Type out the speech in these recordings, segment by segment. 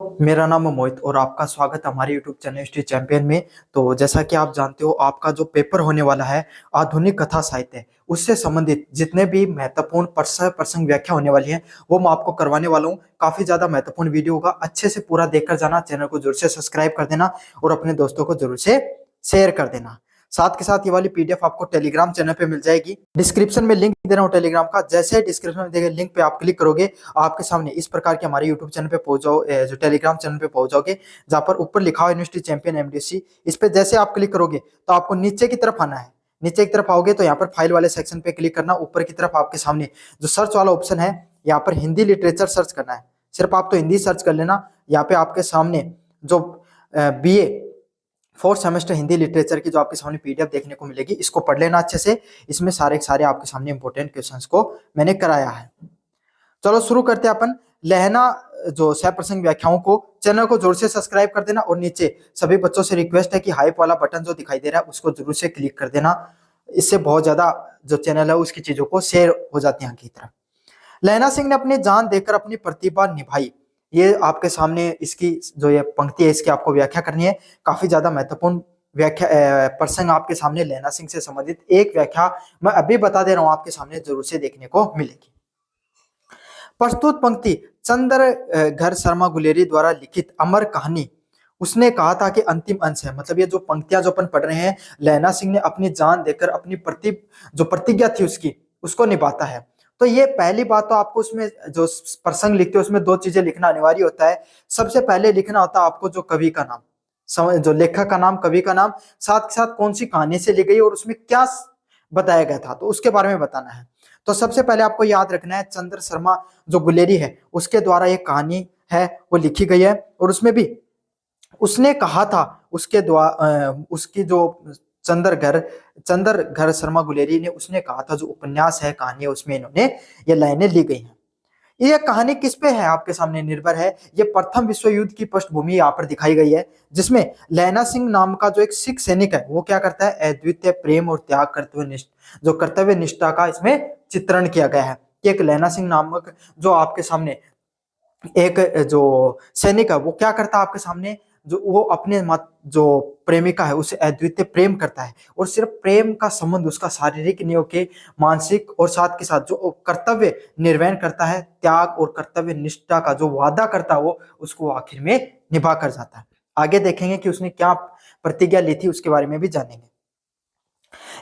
मेरा नाम है मोहित और आपका स्वागत है हमारे YouTube चैनल हिस्ट्री चैंपियन में। तो जैसा कि आप जानते हो, आपका जो पेपर होने वाला है आधुनिक कथा साहित्य, उससे संबंधित जितने भी महत्वपूर्ण प्रसंग व्याख्या होने वाली है वो मैं आपको करवाने वाला हूँ। काफी ज्यादा महत्वपूर्ण वीडियो होगा, अच्छे से पूरा देखकर जाना। चैनल को जरूर से सब्सक्राइब कर देना और अपने दोस्तों को जरूर से शेयर कर देना। साथ के साथ ये वाली पीडीएफ आपको टेलीग्राम चैनल पे मिल जाएगी। डिस्क्रिप्शन में लिंक दे रहा हूँ टेलीग्राम का। जैसे डिस्क्रिप्शन में देखे लिंक पे आप क्लिक करोगे, आपके सामने इस प्रकार के हमारे यूट्यूब चैनल पे पहुंच जाओ, जो टेलीग्राम चैनल पे पहुंच जाओगे, जहां पर ऊपर लिखा हो यूनिवर्सिटी चैंपियन एमडीसी। इस पे जैसे आप क्लिक करोगे तो आपको नीचे की तरफ आना है। नीचे की तरफ आओगे तो यहाँ पर फाइल वाले सेक्शन पे क्लिक करना। ऊपर की तरफ आपके सामने जो सर्च वाला ऑप्शन है, यहाँ पर हिंदी लिटरेचर सर्च करना है। सिर्फ आप तो हिंदी सर्च कर लेना। यहाँ पे आपके सामने जो BA fourth semester Hindi literature की जो आपके सामने पीडीएफ देखने को मिलेगी, इसको पढ़ लेना अच्छे से। इसमें सारे सारे आपके सामने इंपॉर्टेंट क्वेश्चंस को मैंने कराया है। चलो शुरू करते हैं अपन। लहना जो सह प्रसंग व्याख्याओं को, चैनल को जोर से सब्सक्राइब कर देना और नीचे सभी बच्चों से रिक्वेस्ट है कि हाइप वाला बटन जो दिखाई दे रहा है उसको जरूर से क्लिक कर देना। इससे बहुत ज्यादा जो चैनल है उसकी चीजों को शेयर हो जाती है आगे की तरफ। लहना सिंह ने अपनी जान देकर अपनी प्रतिभा निभाई। ये आपके सामने इसकी जो ये पंक्ति है इसकी आपको व्याख्या करनी है। काफी ज्यादा महत्वपूर्ण व्याख्या प्रसंग आपके सामने लहना सिंह से संबंधित एक व्याख्या मैं अभी बता दे रहा हूं, आपके सामने जरूर से देखने को मिलेगी। प्रस्तुत पंक्ति चंद्र घर शर्मा गुलेरी द्वारा लिखित अमर कहानी उसने कहा था कि अंतिम अंश है। मतलब ये जो पंक्तियां जो अपन पढ़ रहे हैं, लहना सिंह ने अपनी जान देकर अपनी जो प्रतिज्ञा थी उसकी, उसको निभाता है। तो ये पहली बात तो आपको उसमें जो प्रसंग लिखते हैं उसमें दो चीजें लिखना अनिवार्य होता है। सबसे पहले लिखना होता है आपको जो कवि का नाम, जो लेखक का नाम, कवि का नाम, साथ के साथ कौन सी कहानी से लिखी गई और उसमें क्या बताया गया था, तो उसके बारे में बताना है। तो सबसे पहले आपको याद रखना है चंद्र शर्मा जो गुलेरी है उसके द्वारा एक कहानी है वो लिखी गई है। और उसमें भी उसने कहा था, उसके द्वारा उसकी जो चंद्र घर शर्मा गुलेरी ने उसने कहा था, जो उपन्यास है, कहानी है, उसमें इन्होंने ये लाइनें ली गई हैं। ये कहानी किस पे है आपके सामने निर्भर है। ये प्रथम विश्व युद्ध की पृष्ठभूमि यहाँ पर दिखाई गई है, जिसमें लहना सिंह नाम का जो एक सिख सैनिक है वो क्या करता है, अद्वितीय प्रेम और त्याग जो कर्तव्य निष्ठा का इसमें चित्रण किया गया है। कि एक लहना सिंह नामक जो आपके सामने एक जो सैनिक है वो क्या करता है आपके सामने, जो वो अपने मत जो प्रेमिका है उसे अद्वितीय प्रेम करता है। और सिर्फ प्रेम का संबंध उसका शारीरिक नहीं होके मानसिक और साथ के साथ जो कर्तव्य निर्वहन करता है, त्याग और कर्तव्य निष्ठा का जो वादा करता है वो उसको आखिर में निभा कर जाता है। आगे देखेंगे कि उसने क्या प्रतिज्ञा ली थी, उसके बारे में भी जानेंगे।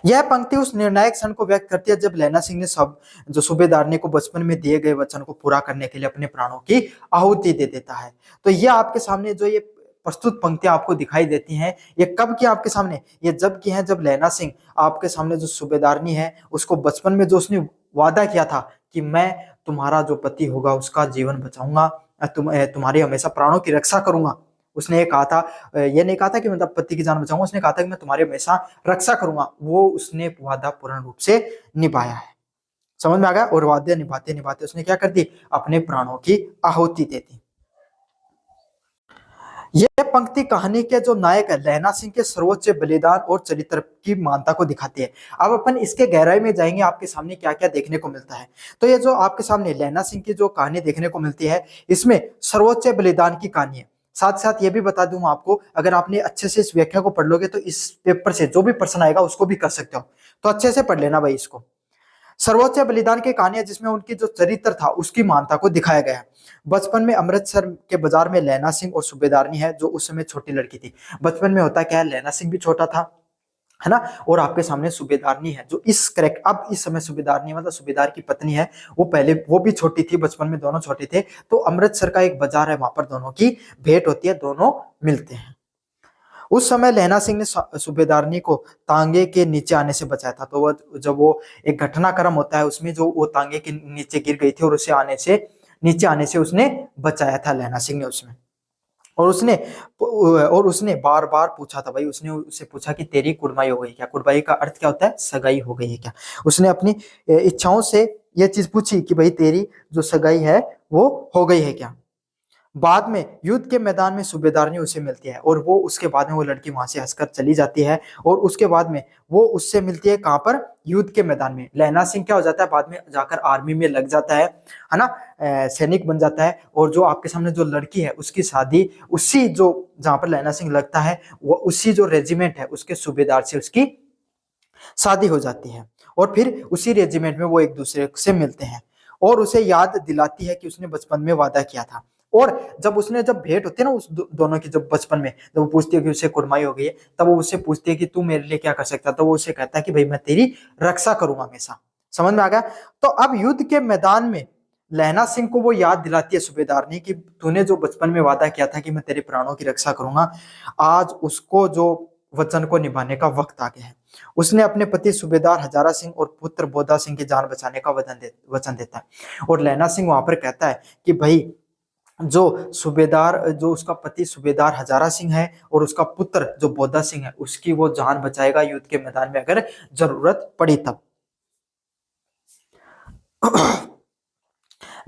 यह पंक्ति उस निर्णायक क्षण को व्यक्त करती है जब लहना सिंह ने सब जो सूबेदारनी को बचपन में दिए गए वचन को पूरा करने के लिए अपने प्राणों की आहुति दे देता है। तो ये आपके सामने जो ये प्रस्तुत पंक्तियां आपको दिखाई देती हैं, ये कब की आपके सामने, ये जब की है जब लहना सिंह आपके सामने जो सूबेदारनी है उसको बचपन में जो उसने वादा किया था कि मैं तुम्हारा जो पति होगा उसका जीवन बचाऊंगा, तुम्हारी हमेशा प्राणों की रक्षा करूंगा। उसने ये कहा था, ये नहीं कहा था कि मतलब पति की जान बचाऊंगा, उसने कहा था कि मैं तुम्हारी हमेशा रक्षा करूंगा। वो उसने वादा पूर्ण रूप से निभाया है। समझ में आ गया। और वादे निभाते निभाते उसने क्या कर दी, अपने प्राणों की आहुति दे दी। यह पंक्ति कहानी के जो नायक है लहना सिंह के सर्वोच्च बलिदान और चरित्र की महानता को दिखाती है। अब अपन इसके गहराई में जाएंगे, आपके सामने क्या क्या देखने को मिलता है। तो ये जो आपके सामने लहना सिंह की जो कहानी देखने को मिलती है, इसमें सर्वोच्च बलिदान की कहानी है। साथ साथ ये भी बता दूं आपको, अगर आपने अच्छे से इस व्याख्या को पढ़ लोगे तो इस पेपर से जो भी प्रश्न आएगा उसको भी कर सकते हो। तो अच्छे से पढ़ लेना भाई इसको। सर्वोच्च बलिदान की कहानियां जिसमें उनकी जो चरित्र था उसकी महानता को दिखाया गया है। बचपन में अमृतसर के बाजार में लहना सिंह और सूबेदारनी है जो उस समय छोटी लड़की थी। बचपन में होता क्या है, लहना सिंह भी छोटा था, है ना, और आपके सामने सूबेदारनी है जो इस करेक्ट अब इस समय सूबेदारनी मतलब सूबेदार की पत्नी है, वो पहले वो भी छोटी थी, बचपन में दोनों छोटे थे। तो अमृतसर का एक बाजार है, वहां पर दोनों की भेंट होती है, दोनों मिलते हैं। उस समय लहना सिंह ने सूबेदारनी को तांगे के नीचे आने से बचाया था। तो वो जब वो एक घटनाक्रम होता है उसमें जो वो तांगे के नीचे गिर गई थी और उसे नीचे आने से उसने बचाया था लहना सिंह ने उसमें। और उसने बार बार पूछा था भाई, उसने उससे पूछा कि तेरी कुड़माई हो गई क्या। कुड़माई का अर्थ क्या होता है, सगाई हो गई है क्या। उसने अपनी इच्छाओं से यह चीज पूछी कि भाई तेरी जो सगाई है वो हो गई है क्या। बाद में युद्ध के मैदान में सूबेदारनी उसे मिलती है और वो उसके बाद में वो लड़की वहां से हंसकर चली जाती है। और उसके बाद में वो उससे मिलती है कहाँ पर, युद्ध के मैदान में। लैला सिंह क्या हो जाता है, बाद में जाकर आर्मी में लग जाता है ना, सैनिक बन जाता है। और जो आपके सामने जो लड़की है उसकी शादी उसी जो जहां पर लैला सिंह लगता है वो उसी जो रेजिमेंट है उसके सूबेदार से उसकी शादी हो जाती है। और फिर उसी रेजिमेंट में वो एक दूसरे से मिलते हैं और उसे याद दिलाती है कि उसने बचपन में वादा किया था। और जब भेंट होती है ना उस दोनों की, जब बचपन में जब वो पूछती है कि उसे कुड़माई हो गई है, तब वो उससे पूछती है कि तू मेरे लिए क्या कर सकता है, तो वो उसे कहता है कि भाई मैं तेरी रक्षा करूंगा हमेशा। समझ में आ गया। तो अब युद्ध के मैदान में लहना सिंह को वो याद दिलाती है सूबेदार ने कि तूने जो बचपन में वादा किया था कि मैं तेरे प्राणों की रक्षा करूंगा, आज उसको जो वचन को निभाने का वक्त आ गया है। उसने अपने पति सूबेदार हजारा सिंह और पुत्र बोधा सिंह की जान बचाने का वचन देता है। और लैना सिंह वहां पर कहता है कि भाई जो उसका पति सूबेदार हजारा सिंह है और उसका पुत्र जो बोधा सिंह है उसकी वो जान बचाएगा युद्ध के मैदान में अगर जरूरत पड़ी तब।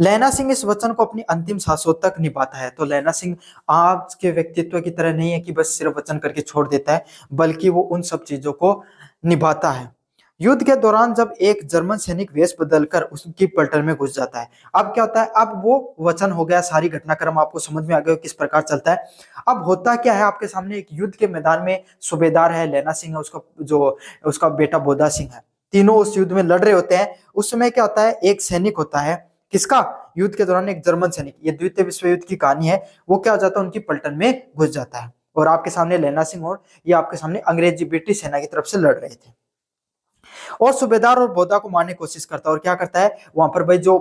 लैना सिंह इस वचन को अपनी अंतिम सांसों तक निभाता है। तो लैना सिंह आज के व्यक्तित्व की तरह नहीं है कि बस सिर्फ वचन करके छोड़ देता है, बल्कि वो उन सब चीजों को निभाता है। युद्ध के दौरान जब एक जर्मन सैनिक वेश बदलकर उसकी पलटन में घुस जाता है, अब क्या होता है, अब वो वचन हो गया, सारी घटनाक्रम आपको समझ में आ गया किस प्रकार चलता है। अब होता क्या है, आपके सामने एक युद्ध के मैदान में सूबेदार है, लैना सिंह है, उसका बेटा बोधा सिंह है, तीनों उस युद्ध में लड़ रहे होते हैं। उस समय क्या होता है, एक सैनिक होता है, किसका, युद्ध के दौरान एक जर्मन सैनिक, ये द्वितीय विश्व युद्ध की कहानी है, वो क्या हो जाता है, उनकी पलटन में घुस जाता है। और आपके सामने लैना सिंह और ये आपके सामने अंग्रेजी ब्रिटिश सेना की तरफ से लड़ रहे थे। और सूबेदार और बोधा को मारने की कोशिश करता है। और क्या करता है वहां पर भाई जो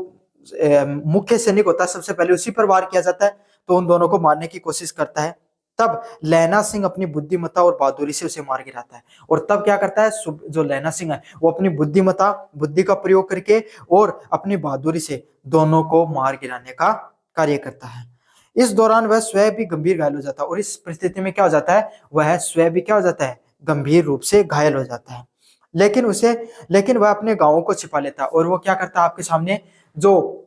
मुख्य सैनिक होता है सबसे पहले उसी पर वार किया जाता है, तो उन दोनों को मारने की कोशिश करता है। तब लैना सिंह अपनी बुद्धिमत्ता और बहादुरी से उसे मार गिराता है। और तब क्या करता है, जो लैना सिंह है वो अपनी बुद्धि का प्रयोग करके और अपनी बहादुरी से दोनों को मार गिराने का कार्य करता है। इस दौरान वह स्वयं भी गंभीर घायल हो जाता है। और इस परिस्थिति में क्या हो जाता है, वह स्वयं भी क्या हो जाता है, गंभीर रूप से घायल हो जाता है। लेकिन वह अपने गांवों को छिपा लेता है। और वो क्या करता है, आपके सामने जो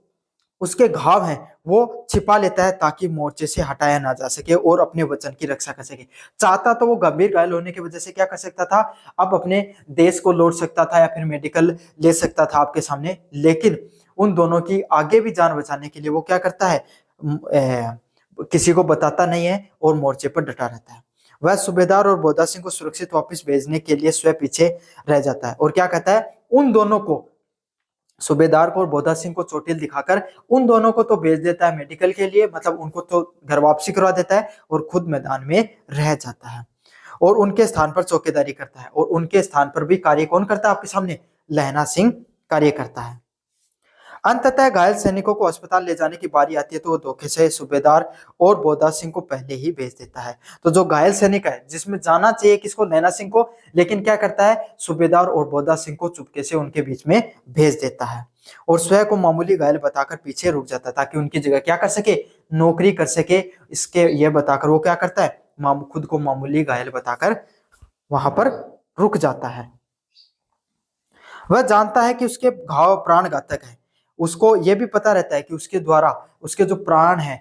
उसके घाव हैं वो छिपा लेता है ताकि मोर्चे से हटाया ना जा सके और अपने वचन की रक्षा कर सके। चाहता तो वो गंभीर घायल होने की वजह से क्या कर सकता था, अब अपने देश को लौट सकता था या फिर मेडिकल ले सकता था आपके सामने, लेकिन उन दोनों की आगे भी जान बचाने के लिए वो क्या करता है, किसी को बताता नहीं है और मोर्चे पर डटा रहता है। वह सूबेदार और बोधा सिंह को सुरक्षित वापस भेजने के लिए स्वयं पीछे रह जाता है। और क्या कहता है, उन दोनों को, सूबेदार को और बोधा सिंह को चोटिल दिखाकर उन दोनों को तो भेज देता है मेडिकल के लिए, मतलब उनको तो घर वापसी करवा देता है और खुद मैदान में रह जाता है। और उनके स्थान पर चौकीदारी करता है। और उनके स्थान पर भी कार्य कौन करता है, आपके सामने लहना सिंह कार्य करता है। अंततः घायल सैनिकों को अस्पताल ले जाने की बारी आती है तो वो धोखे से सूबेदार और बोधा सिंह को पहले ही भेज देता है। तो जो घायल सैनिक है जिसमें जाना चाहिए किसको, लैना सिंह को, लेकिन क्या करता है, सूबेदार और बोधा सिंह को चुपके से उनके बीच में भेज देता है और स्वयं को मामूली घायल बताकर पीछे रुक जाता है ताकि उनकी जगह क्या कर सके, नौकरी कर सके। इसके ये बताकर वो क्या करता है, खुद को मामूली घायल बताकर वहां पर रुक जाता है। वह जानता है कि उसके घाव प्राण घातक है। उसको यह भी पता रहता है कि उसके द्वारा उसके जो प्राण है,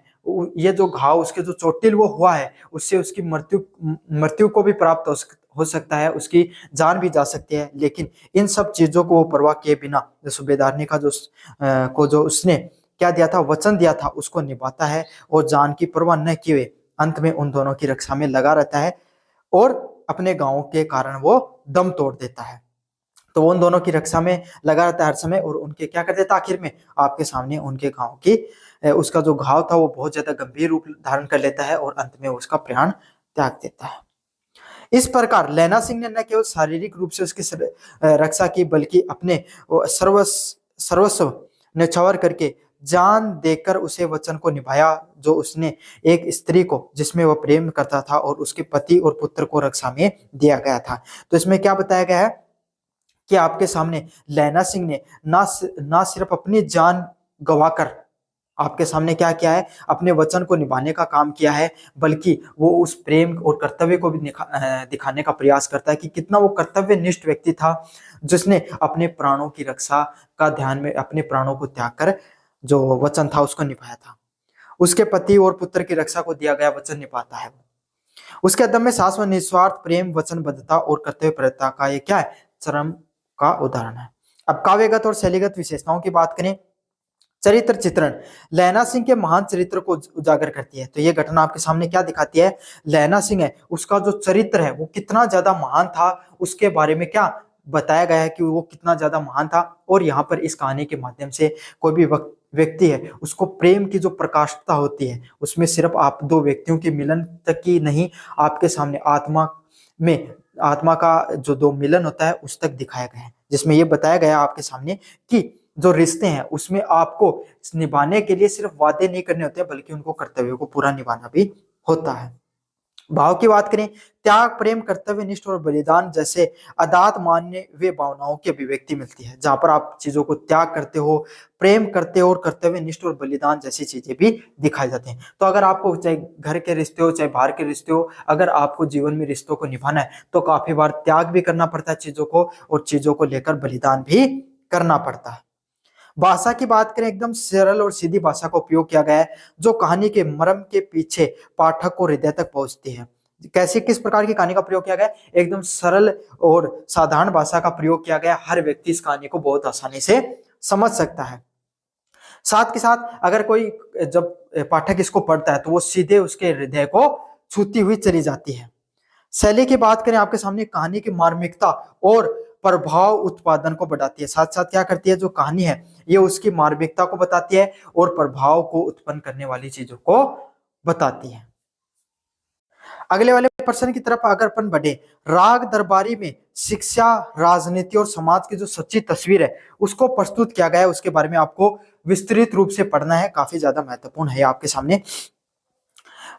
ये जो घाव, उसके जो चोटिल वो हुआ है, उससे उसकी मृत्यु को भी प्राप्त हो सकता है, उसकी जान भी जा सकती है। लेकिन इन सब चीजों को वो परवाह किए बिना सूबेदारनी का जो उसने क्या दिया था, वचन दिया था, उसको निभाता है और जान की परवाह न किए अंत में उन दोनों की रक्षा में लगा रहता है और अपने गांव के कारण वो दम तोड़ देता है। तो वो उन दोनों की रक्षा में लगा रहता है हर समय और उनके क्या कर देता है, आखिर में आपके सामने उनके गांव की उसका जो घाव था वो बहुत ज्यादा गंभीर रूप धारण कर लेता है और अंत में उसका प्राण त्याग देता है। इस प्रकार लैना सिंह ने न केवल शारीरिक रूप से उसकी रक्षा की बल्कि अपने सर्वस्व न्यौछावर करके जान देकर उसे वचन को निभाया जो उसने एक स्त्री को जिसमें वह प्रेम करता था और उसके पति और पुत्र को रक्षा में दिया गया था। तो इसमें क्या बताया गया है कि आपके सामने लैना सिंह ने ना सिर्फ अपनी जान गवाकर आपके सामने क्या किया है, अपने वचन को निभाने का काम किया है, बल्कि वो उस प्रेम और कर्तव्य को भी दिखाने का प्रयास करता है कि कितना वो कर्तव्यनिष्ठ व्यक्ति था जिसने अपने प्राणों की रक्षा का ध्यान में अपने प्राणों को त्याग कर जो वचन था उसको निभाया था। उसके पति और पुत्र की रक्षा को दिया गया वचन निभाता है। उसके अदम्य साहस व निस्वार्थ प्रेम, वचनबद्धता और कर्तव्यपरता का ये क्या है, चरम का उदाहरण है। अब काव्यगत और शैलीगत विशेषताओं की बात करें, चरित्र चित्रण लैना सिंह के महान चरित्र को उजागर करती है। तो ये घटना आपके सामने क्या दिखाती है, लैना सिंह है उसका जो चरित्र है वो कितना ज्यादा महान था, उसके बारे में क्या बताया गया है कि वो कितना ज्यादा महान था। और यहाँ पर इस कहानी के माध्यम से कोई भी व्यक्ति है उसको प्रेम की जो प्रकाशता होती है उसमें सिर्फ आप दो व्यक्तियों के मिलन तक की नहीं, आपके सामने आत्मा का जो दो मिलन होता है उस तक दिखाया गया है, जिसमें ये बताया गया आपके सामने कि जो रिश्ते हैं उसमें आपको निभाने के लिए सिर्फ वादे नहीं करने होते बल्कि उनको कर्तव्यों को पूरा निभाना भी होता है। भाव की बात करें, त्याग, प्रेम, कर्तव्य निष्ठ और बलिदान जैसे अदात मान्य वे भावनाओं की अभिव्यक्ति मिलती है, जहां पर आप चीजों को त्याग करते हो, प्रेम करते हो और कर्तव्य निष्ठ और बलिदान जैसी चीजें भी दिखाई जाती हैं। तो अगर आपको चाहे घर के रिश्ते हो चाहे बाहर के रिश्ते हो, अगर आपको जीवन में रिश्तों को निभाना है तो काफी बार त्याग भी करना पड़ता है चीजों को, और चीजों को लेकर बलिदान भी करना पड़ता है। भाषा की बात करें, एकदम सरल और सीधी भाषा का उपयोग किया गया है जो कहानी के मर्म के पीछे पाठक को हृदय तक पहुंचती है। कैसी किस प्रकार की कहानी का प्रयोग किया गया है, एकदम सरल और साधारण भाषा का प्रयोग किया गया, हर व्यक्ति इस कहानी को बहुत आसानी से समझ सकता है। साथ के साथ अगर कोई जब पाठक इसको पढ़ता है तो वो सीधे उसके हृदय को छूती हुई चली जाती है। शैली की बात करें, आपके सामने कहानी की मार्मिकता और प्रभाव उत्पादन को बढ़ाती है, साथ साथ क्या करती है, जो कहानी है ये उसकी मार्मिकता को बताती है और प्रभाव को उत्पन्न करने वाली चीजों को बताती है। अगले वाले प्रश्न की तरफ अगर अपन बढ़े, राग दरबारी में शिक्षा, राजनीति और समाज की जो सच्ची तस्वीर है उसको प्रस्तुत किया गया है, उसके बारे में आपको विस्तृत रूप से पढ़ना है, काफी ज्यादा महत्वपूर्ण है आपके सामने।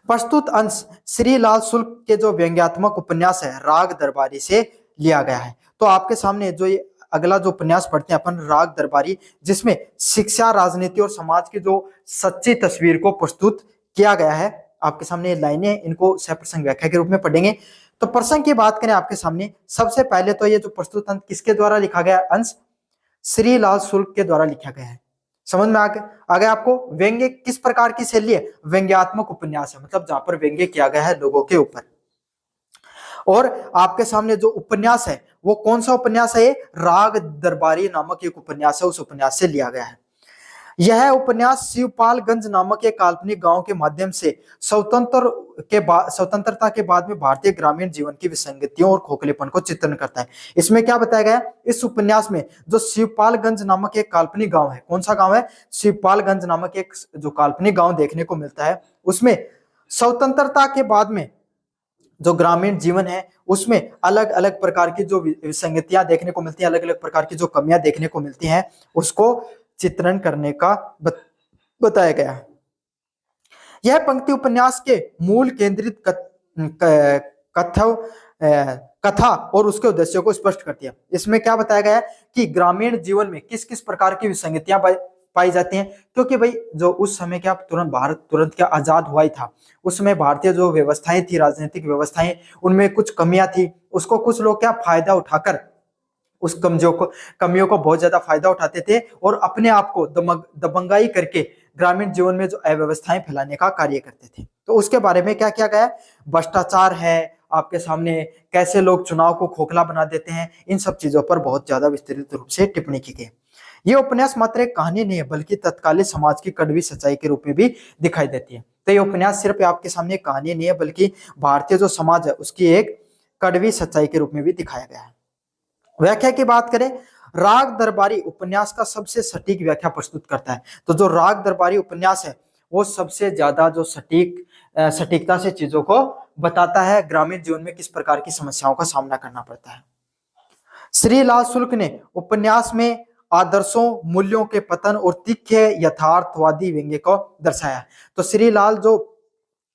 प्रस्तुत अंश श्री लाल शुल्क के जो व्यंग्यात्मक उपन्यास है राग दरबारी से लिया गया है। तो आपके सामने जो ये अगला जो उपन्यास पढ़ते हैं अपन, राग दरबारी, जिसमें शिक्षा, राजनीति और समाज की जो सच्ची तस्वीर को प्रस्तुत किया गया है। आपके सामने लाइनें, इनको सप्रसंग व्याख्या के रूप में पढ़ेंगे। तो प्रसंग की बात करें आपके सामने, सबसे पहले तो ये जो प्रस्तुत अंश किसके द्वारा लिखा गया अंश, श्री लाल शुल्क के द्वारा लिखा गया है। समझ में आ गया आपको। व्यंग्य किस प्रकार की शैली है, व्यंग्यात्मक उपन्यास है, मतलब जहां पर व्यंग्य किया गया है लोगों के ऊपर। और आपके सामने जो उपन्यास है वो कौन सा उपन्यास है, ये राग दरबारी नामक एक उपन्यास है, उस उपन्यास से लिया गया है। यह उपन्यास शिवपालगंज नामक एक काल्पनिक गांव के माध्यम से स्वतंत्रता के बाद में भारतीय ग्रामीण जीवन की विसंगतियों और खोखलेपन को चित्रण करता है। इसमें क्या बताया गया है, इस उपन्यास में जो शिवपालगंज नामक एक काल्पनिक गांव है, कौन सा गांव है, शिवपालगंज नामक एक जो काल्पनिक गांव देखने को मिलता है, उसमें स्वतंत्रता के बाद में जो ग्रामीण जीवन है उसमें अलग अलग प्रकार की जो विसंगतियां देखने को मिलती हैं, अलग अलग प्रकार की जो कमियां देखने को मिलती हैं, उसको चित्रण करने का बताया गया है। यह पंक्ति उपन्यास के मूल केंद्रित कथा और उसके उद्देश्यों को स्पष्ट करती है। इसमें क्या बताया गया है कि ग्रामीण जीवन में किस किस प्रकार की विसंगतियां पाई जाती हैं, क्योंकि भाई जो उस समय क्या तुरंत भारत तुरंत क्या आजाद हुआ ही था, उस समय भारतीय जो व्यवस्थाएं थी, राजनीतिक व्यवस्थाएं, उनमें कुछ कमियां थी, उसको कुछ लोग क्या फायदा उठाकर उस कमियों को बहुत ज्यादा फायदा उठाते थे और अपने आप को दबंगाई करके ग्रामीण जीवन में जो अव्यवस्थाएं फैलाने का कार्य करते थे। तो उसके बारे में क्या किया गया, भ्रष्टाचार है आपके सामने, कैसे लोग चुनाव को खोखला बना देते हैं, इन सब चीजों पर बहुत ज्यादा विस्तृत रूप से टिप्पणी की गई। ये उपन्यास मात्र एक कहानी नहीं है बल्कि तत्कालीन समाज की कड़वी सच्चाई के रूप में भी दिखाई देती है। तो ये उपन्यास सिर्फ आपके सामने कहानी नहीं है बल्कि भारतीय जो समाज है उसकी एक कड़वी सच्चाई के रूप में भी दिखाया गया है। व्याख्या की बात करें, राग दरबारी उपन्यास का सबसे सटीक व्याख्या प्रस्तुत करता है। तो जो राग दरबारी उपन्यास है वो सबसे ज्यादा जो सटीकता से चीजों को बताता है, ग्रामीण जीवन में किस प्रकार की समस्याओं का सामना करना पड़ता है। श्री लाल शुल्क ने उपन्यास में आदर्शों, मूल्यों के पतन और तीखे यथार्थवादी व्यंग्य को दर्शाया। तो श्री लाल जो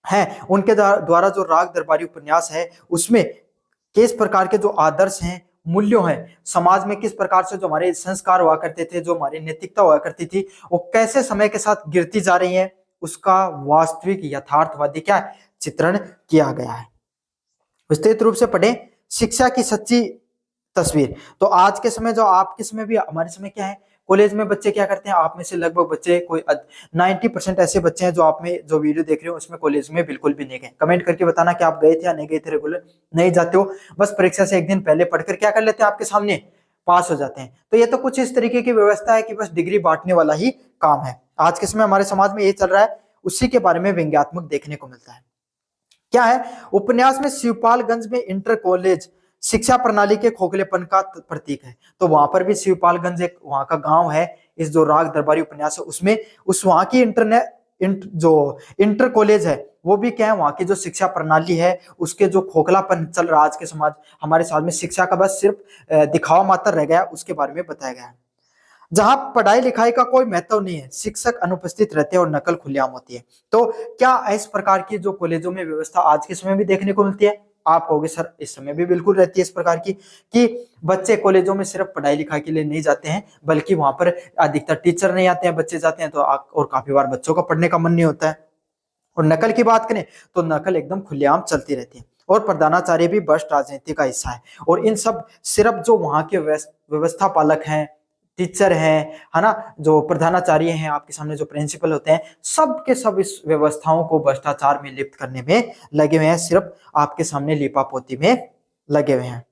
है उनके द्वारा जो राग दरबारी उपन्यास है उसमें किस प्रकार के जो आदर्श हैं, मूल्यों हैं, समाज में किस प्रकार से जो हमारे संस्कार हुआ करते थे, जो हमारी नैतिकता हुआ करती थी, वो कैसे समय के साथ गिरती जा रही है, उसका वास्तविक यथार्थवादी क्या चित्रण किया गया है। विस्तृत रूप से पढ़ें, शिक्षा की सच्ची तस्वीर। तो आज के समय जो आपके समय भी हमारे समय क्या है, कॉलेज में बच्चे क्या करते हैं, आप में से लगभग बच्चे कोई 90% ऐसे बच्चे हैं जो आप में जो वीडियो देख रहे हो उसमें कॉलेज में बिल्कुल भी नहीं गए। कमेंट करके बताना कि आप गए थे या नहीं गए थे, रेगुलर नहीं जाते हो, बस परीक्षा से एक दिन पहले पढ़कर क्या कर लेते हैं, आपके सामने पास हो जाते हैं। तो ये तो कुछ इस तरीके की व्यवस्था है कि बस डिग्री बांटने वाला ही काम है। आज के समय हमारे समाज में ये चल रहा है, उसी के बारे में व्यंग्यात्मक देखने को मिलता है। क्या है, उपन्यास में शिवपालगंज में इंटर कॉलेज शिक्षा प्रणाली के खोखलेपन का प्रतीक है। तो वहां पर भी शिवपालगंज एक वहां का गांव है, इस जो राग दरबारी उपन्यास है उसमें उस वहां की जो इंटर कॉलेज है वो भी क्या है, वहां की जो शिक्षा प्रणाली है उसके जो खोखलापन चल रहा है आज के समाज हमारे समाज में, शिक्षा का बस सिर्फ दिखावा मात्र रह गया, उसके बारे में बताया गया है। जहां पढ़ाई लिखाई का कोई महत्व नहीं है, शिक्षक अनुपस्थित रहते हैं और नकल खुलेआम होती है। तो क्या इस प्रकार की जो कॉलेजों में व्यवस्था आज के समय भी देखने को मिलती है? आप कहोगे सर इस समय भी बिल्कुल रहती है इस प्रकार की, कि बच्चे कॉलेजों में सिर्फ पढ़ाई लिखाई के लिए नहीं जाते हैं, बल्कि वहां पर अधिकतर टीचर नहीं आते हैं, बच्चे जाते हैं तो और काफी बार बच्चों का पढ़ने का मन नहीं होता है। और नकल की बात करें तो नकल एकदम खुलेआम चलती रहती है। और प्रधानाचार्य भी भ्रष्ट राजनीति का हिस्सा है। और इन सब सिर्फ जो वहां के व्यवस्था पालक हैं, टीचर हैं, है ना, जो प्रधानाचार्य हैं, आपके सामने जो प्रिंसिपल होते हैं, सब के सब इस व्यवस्थाओं को भ्रष्टाचार में लिप्त करने में लगे हुए हैं, सिर्फ आपके सामने लीपापोती में लगे हुए हैं।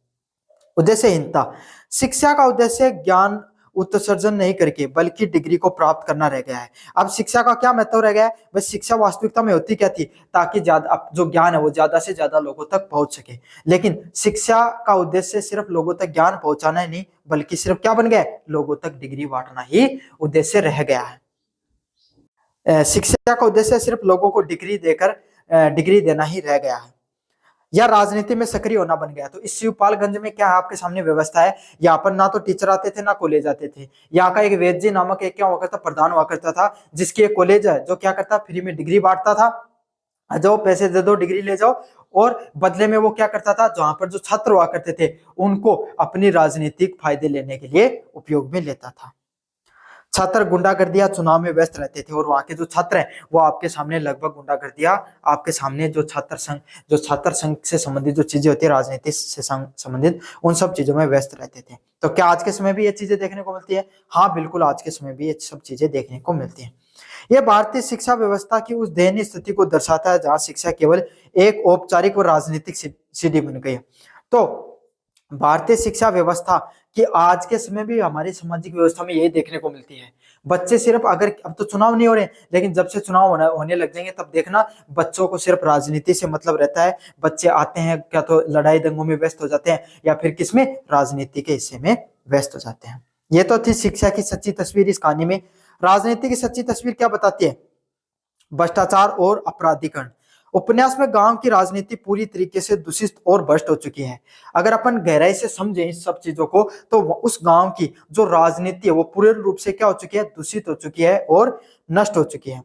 उद्देश्यहीनता, शिक्षा का उद्देश्य ज्ञान उत्सर्जन नहीं करके बल्कि डिग्री को प्राप्त करना रह गया है। अब शिक्षा का क्या महत्व रह गया है? बस शिक्षा वास्तविकता में होती क्या थी, ताकि ज्यादा जो ज्ञान है वो ज्यादा से ज्यादा लोगों तक पहुंच सके। लेकिन शिक्षा का उद्देश्य सिर्फ लोगों तक ज्ञान पहुंचाना ही नहीं, बल्कि सिर्फ क्या बन गया, लोगों तक डिग्री बांटना ही उद्देश्य रह गया है। शिक्षा का उद्देश्य सिर्फ लोगों को डिग्री देकर डिग्री देना ही रह गया है, या राजनीति में सक्रिय होना बन गया। तो इस शिवपालगंज में क्या है, आपके सामने व्यवस्था है, यहाँ पर ना तो टीचर आते थे ना कॉलेज आते थे। यहाँ का एक वेद जी नामक एक क्या हुआ करता, प्रधान हुआ करता था, जिसकी एक कॉलेज है जो क्या करता, फ्री में डिग्री बांटता था। जो पैसे दे दो डिग्री ले जाओ, और बदले में वो क्या करता था, जहां पर जो छात्र हुआ करते थे उनको अपनी राजनीतिक फायदे लेने के लिए उपयोग में लेता था। छात्र गुंडागर्दियां चुनाव में व्यस्त रहते थे, और वहां के जो छात्र हैं वो आपके सामने लगभग गुंडागर्दियां, आपके सामने जो छात्र संघ से संबंधित जो चीजें होती है, राजनीति से संबंधित, उन सब चीजों में व्यस्त रहते थे। तो क्या आज के समय भी ये चीजें देखने को मिलती है? हाँ बिल्कुल, आज के समय भी ये सब चीजें देखने को मिलती है। यह भारतीय शिक्षा व्यवस्था की उस दयनीय स्थिति को दर्शाता है जहां शिक्षा केवल एक औपचारिक और राजनीतिक सीढ़ी बन गई है। तो भारतीय शिक्षा व्यवस्था कि आज के समय भी हमारी सामाजिक व्यवस्था में यही देखने को मिलती है। बच्चे सिर्फ, अगर अब तो चुनाव नहीं हो रहे, लेकिन जब से चुनाव होने लग जाएंगे तब देखना बच्चों को सिर्फ राजनीति से मतलब रहता है। बच्चे आते हैं क्या तो लड़ाई दंगों में व्यस्त हो जाते हैं, या फिर किसमें, राजनीति के हिस्से में व्यस्त हो जाते हैं। ये तो थी शिक्षा की सच्ची तस्वीर इस कहानी में। राजनीति की सच्ची तस्वीर क्या बताती है? भ्रष्टाचार और अपराधीकरण। उपन्यास में गांव की राजनीति पूरी तरीके से दूषित और भ्रष्ट हो चुकी है। अगर अपन गहराई से समझें इस सब चीजों को, तो उस गांव की जो राजनीति है वो पूर्ण रूप से क्या हो चुकी है, दूषित हो चुकी है और नष्ट हो चुकी है।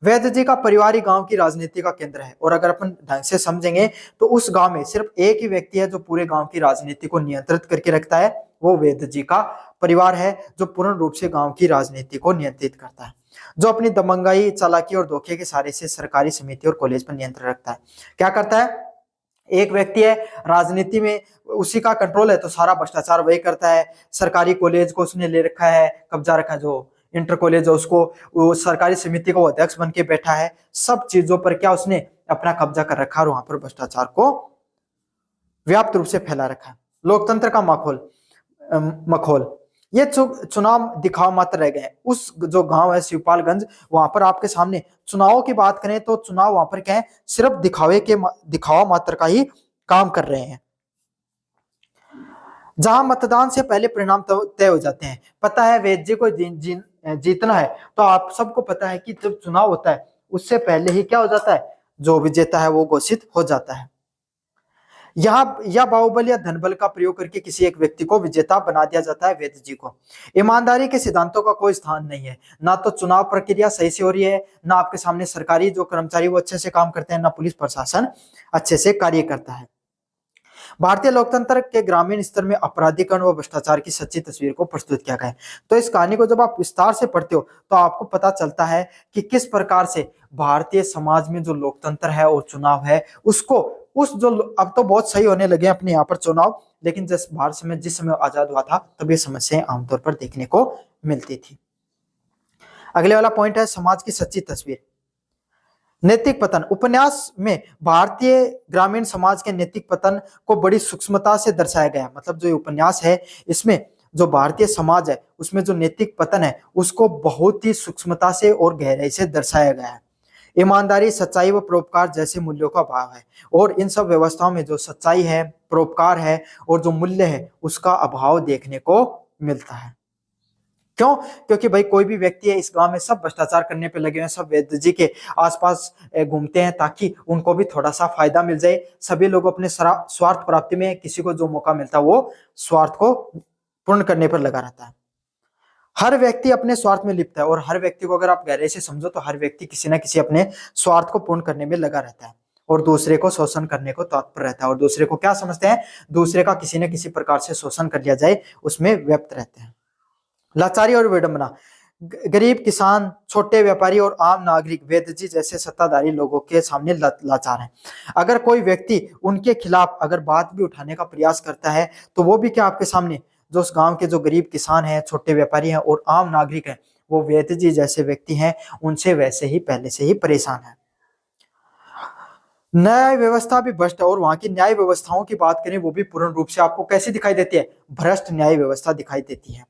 वैद्य जी का परिवार ही गांव की राजनीति का केंद्र है, और अगर अपन ढंग से समझेंगे तो उस गांव में सिर्फ एक ही व्यक्ति है जो पूरे गांव की राजनीति को नियंत्रित करके रखता है, वो वैद्य जी का परिवार है, जो पूर्ण रूप से गांव की राजनीति को नियंत्रित करता है, जो अपनी दबंगाई, चालाकी और धोखे के सहारे से सरकारी समिति और कॉलेज पर नियंत्रण रखता है। क्या करता है, एक व्यक्ति है राजनीति में, उसी का कंट्रोल है, तो सारा भ्रष्टाचार वही करता है। सरकारी कॉलेज को उसने ले रखा है, कब्जा रखा है, जो इंटर कॉलेज है उसको, वो सरकारी समिति का अध्यक्ष बन के बैठा है। सब चीजों पर क्या उसने अपना कब्जा कर रखा है, और वहां पर भ्रष्टाचार को व्याप्त रूप से फैला रखा है। लोकतंत्र का मखौल, ये चुनाव दिखावा मात्र रह गए। उस जो गांव है शिवपालगंज, वहां पर आपके सामने चुनावों की बात करें तो चुनाव वहां पर क्या है, सिर्फ दिखावा मात्र का ही काम कर रहे हैं। जहां मतदान से पहले परिणाम तय हो जाते हैं। पता है वेद जी को जीतना है, तो आप सबको पता है कि जब चुनाव होता है उससे पहले ही क्या हो जाता है, जो विजेता है वो घोषित हो जाता है। यहाँ या बाहुबल या धनबल का प्रयोग करके किसी एक व्यक्ति को विजेता बना दिया जाता है। वेद जी को ईमानदारी के सिद्धांतों का कोई स्थान नहीं है। ना तो चुनाव प्रक्रिया सही से हो रही है, ना आपके सामने सरकारी जो कर्मचारी वो अच्छे से काम करते हैं, ना पुलिस प्रशासन अच्छे से कार्य करता है। भारतीय लोकतंत्र के ग्रामीण स्तर में अपराधीकरण व भ्रष्टाचार की सच्ची तस्वीर को प्रस्तुत किया गया है। तो इस कहानी को जब आप विस्तार से पढ़ते हो तो आपको पता चलता है कि किस प्रकार से भारतीय समाज में जो लोकतंत्र है और चुनाव है उसको अब तो बहुत सही होने लगे अपने यहाँ पर चुनाव, लेकिन जिस समय आजाद हुआ था तब ये समस्याएं आमतौर पर देखने को मिलती थी। अगले वाला पॉइंट है समाज की सच्ची तस्वीर। नैतिक पतन। उपन्यास में भारतीय ग्रामीण समाज के नैतिक पतन को बड़ी सूक्ष्मता से दर्शाया गया है। मतलब जो ये उपन्यास है इसमें जो भारतीय समाज है उसमें जो नैतिक पतन है उसको बहुत ही सूक्ष्मता से और गहराई से दर्शाया गया है। ईमानदारी, सच्चाई व परोपकार जैसे मूल्यों का अभाव है और इन सब व्यवस्थाओं में जो सच्चाई है, परोपकार है और जो मूल्य है उसका अभाव देखने को मिलता है। क्यों? क्योंकि भाई कोई भी व्यक्ति है इस गांव में, सब भ्रष्टाचार करने पे लगे हुए हैं, सब वैद्य जी के आसपास घूमते हैं ताकि उनको भी थोड़ा सा फायदा मिल जाए। सभी लोग अपने स्वार्थ प्राप्ति में किसी को जो मौका मिलता है वो स्वार्थ को पूर्ण करने पर लगा रहता है। हर व्यक्ति अपने स्वार्थ में लिप्त है और हर व्यक्ति को अगर आप गहराई से समझो तो हर व्यक्ति किसी ना किसी अपने स्वार्थ को पूर्ण करने में लगा रहता है और दूसरे को शोषण करने को तत्पर रहता है और दूसरे को क्या समझते हैं, दूसरे का किसी न किसी प्रकार से शोषण कर लिया जाए उसमें व्यक्त रहते हैं। लाचारी और विडंबना। गरीब किसान, छोटे व्यापारी और आम नागरिक वेद जी जैसे सत्ताधारी लोगों के सामने लाचार हैं। अगर कोई व्यक्ति उनके खिलाफ अगर बात भी उठाने का प्रयास करता है तो वो भी क्या आपके सामने, जो उस गांव के जो गरीब किसान हैं, छोटे व्यापारी हैं और आम नागरिक हैं, वो वेद जी जैसे व्यक्ति हैं उनसे वैसे ही पहले से ही परेशान है। न्याय व्यवस्था भी भ्रष्ट है और वहां की न्याय व्यवस्थाओं की बात करें वो भी पूर्ण रूप से आपको कैसी दिखाई देती है, भ्रष्ट न्याय व्यवस्था दिखाई देती है,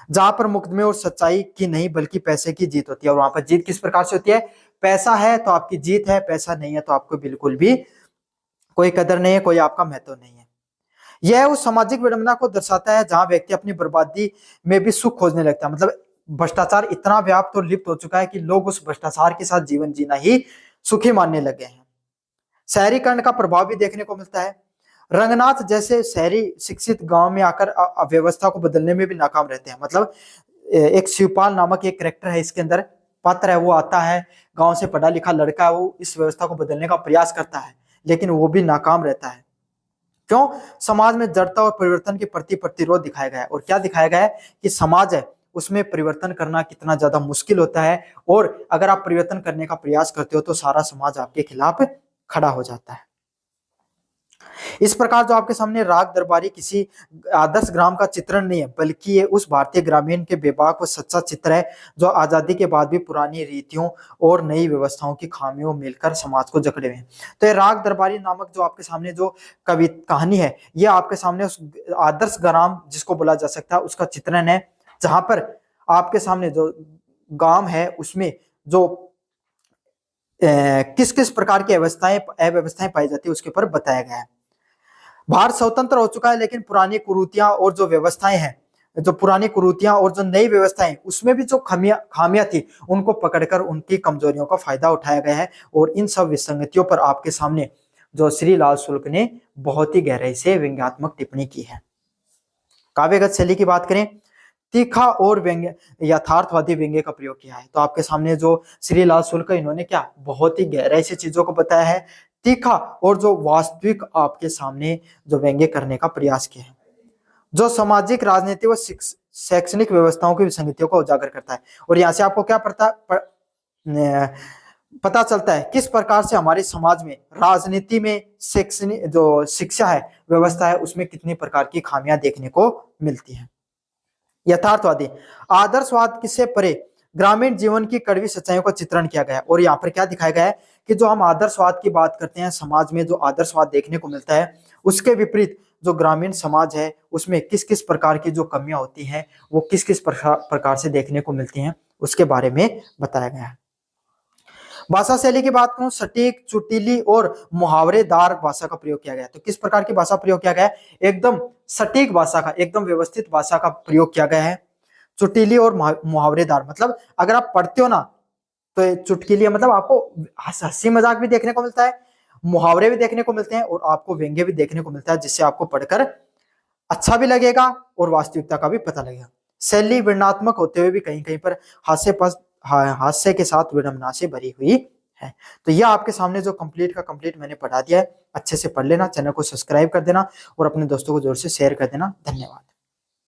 जहां पर मुकदमे और सच्चाई की नहीं बल्कि पैसे की जीत होती है। और वहां पर जीत किस प्रकार से होती है, पैसा है तो आपकी जीत है, पैसा नहीं है तो आपको बिल्कुल भी कोई कदर नहीं है, कोई आपका महत्व नहीं है। यह उस सामाजिक विडंबना को दर्शाता है जहां व्यक्ति अपनी बर्बादी में भी सुख खोजने लगता है। मतलब भ्रष्टाचार इतना व्याप्त और लिप्त हो चुका है कि लोग उस भ्रष्टाचार के साथ जीवन जीना ही सुखी मानने लगे हैं। शहरीकरण का प्रभाव भी देखने को मिलता है। रंगनाथ जैसे शहरी शिक्षित गांव में आकर अव्यवस्था को बदलने में भी नाकाम रहते हैं। मतलब एक शिवपाल नामक एक कैरेक्टर है इसके अंदर, पात्र है, वो आता है, गांव से पढ़ा लिखा लड़का है, वो इस व्यवस्था को बदलने का प्रयास करता है लेकिन वो भी नाकाम रहता है। क्यों? समाज में जड़ता और परिवर्तन के प्रति प्रतिरोध दिखाया गया है। और क्या दिखाया गया है कि समाज है उसमें परिवर्तन करना कितना ज्यादा मुश्किल होता है और अगर आप परिवर्तन करने का प्रयास करते हो तो सारा समाज आपके खिलाफ खड़ा हो जाता है। इस प्रकार जो आपके सामने राग दरबारी किसी आदर्श ग्राम का चित्रण नहीं है बल्कि ये उस भारतीय ग्रामीण के बेबाक व सच्चा चित्र है जो आजादी के बाद भी पुरानी रीतियों और नई व्यवस्थाओं की खामियों मिलकर समाज को जकड़े हुए हैं। तो ये राग दरबारी नामक जो आपके सामने जो कहानी है ये आपके सामने उस आदर्श ग्राम जिसको बोला जा सकता है उसका चित्रण है, जहां पर आपके सामने जो गांव है उसमें जो किस किस प्रकार की अव्यवस्थाएं पाई जाती है उसके ऊपर बताया गया है। भारत स्वतंत्र हो चुका है लेकिन पुरानी कुरीतियां और जो व्यवस्थाएं हैं, जो पुरानी कुरीतियां और जो नई व्यवस्थाएं उसमें भी जो खामियां थी उनको पकड़कर उनकी कमजोरियों का फायदा उठाया गया है। और इन सब विसंगतियों पर आपके सामने जो श्री लाल शुल्क ने बहुत ही गहराई से व्यंग्यात्मक टिप्पणी की है। काव्यगत शैली की बात करें, तीखा और व्यंग्य यथार्थवादी व्यंग्य का प्रयोग किया है। तो आपके सामने जो श्री लाल शुल्क इन्होंने क्या बहुत ही गहराई से चीजों को बताया है, तीखा और जो वास्तविक आपके सामने जो व्यंग्य करने का प्रयास किया है, जो सामाजिक, राजनीतिक व शैक्षणिक व्यवस्थाओं की विसंगतियों को उजागर करता है। और यहाँ से आपको क्या पता चलता है किस प्रकार से हमारे समाज में राजनीति में शैक्षणिक जो शिक्षा है, व्यवस्था है, उसमें कितनी प्रकार की खामियां देखने को मिलती है। यथार्थवादी, आदर्शवाद किससे परे ग्रामीण जीवन की कड़वी सच्चाइयों का चित्रण किया गया है। और यहाँ पर क्या दिखाया गया है कि जो हम आदर्शवाद की बात करते हैं, समाज में जो आदर्शवाद देखने को मिलता है उसके विपरीत जो ग्रामीण समाज है उसमें किस किस प्रकार की जो कमियां होती हैं वो किस किस प्रकार से देखने को मिलती हैं उसके बारे में बताया गया है। भाषा शैली की बात करूं, सटीक, चुटीली और मुहावरेदार भाषा का प्रयोग किया गया है। तो किस प्रकार की भाषा प्रयोग किया गया है, एकदम सटीक भाषा का, एकदम व्यवस्थित भाषा का प्रयोग किया गया है। चुटीली और मुहावरेदार, मतलब अगर आप पढ़ते हो ना तो चुटकीली मतलब आपको हंसी मजाक भी देखने को मिलता है, मुहावरे भी देखने को मिलते हैं और आपको व्यंग्य भी देखने को मिलता है जिससे आपको पढ़कर अच्छा भी लगेगा और वास्तविकता का भी पता लगेगा। शैली वर्णनात्मक होते हुए भी कहीं कहीं पर हास्य के साथ विडंबना से भरी हुई है। तो यह आपके सामने जो कंप्लीट का कंप्लीट मैंने पढ़ा दिया है, अच्छे से पढ़ लेना, चैनल को सब्सक्राइब कर देना और अपने दोस्तों को जोर से शेयर कर देना। धन्यवाद।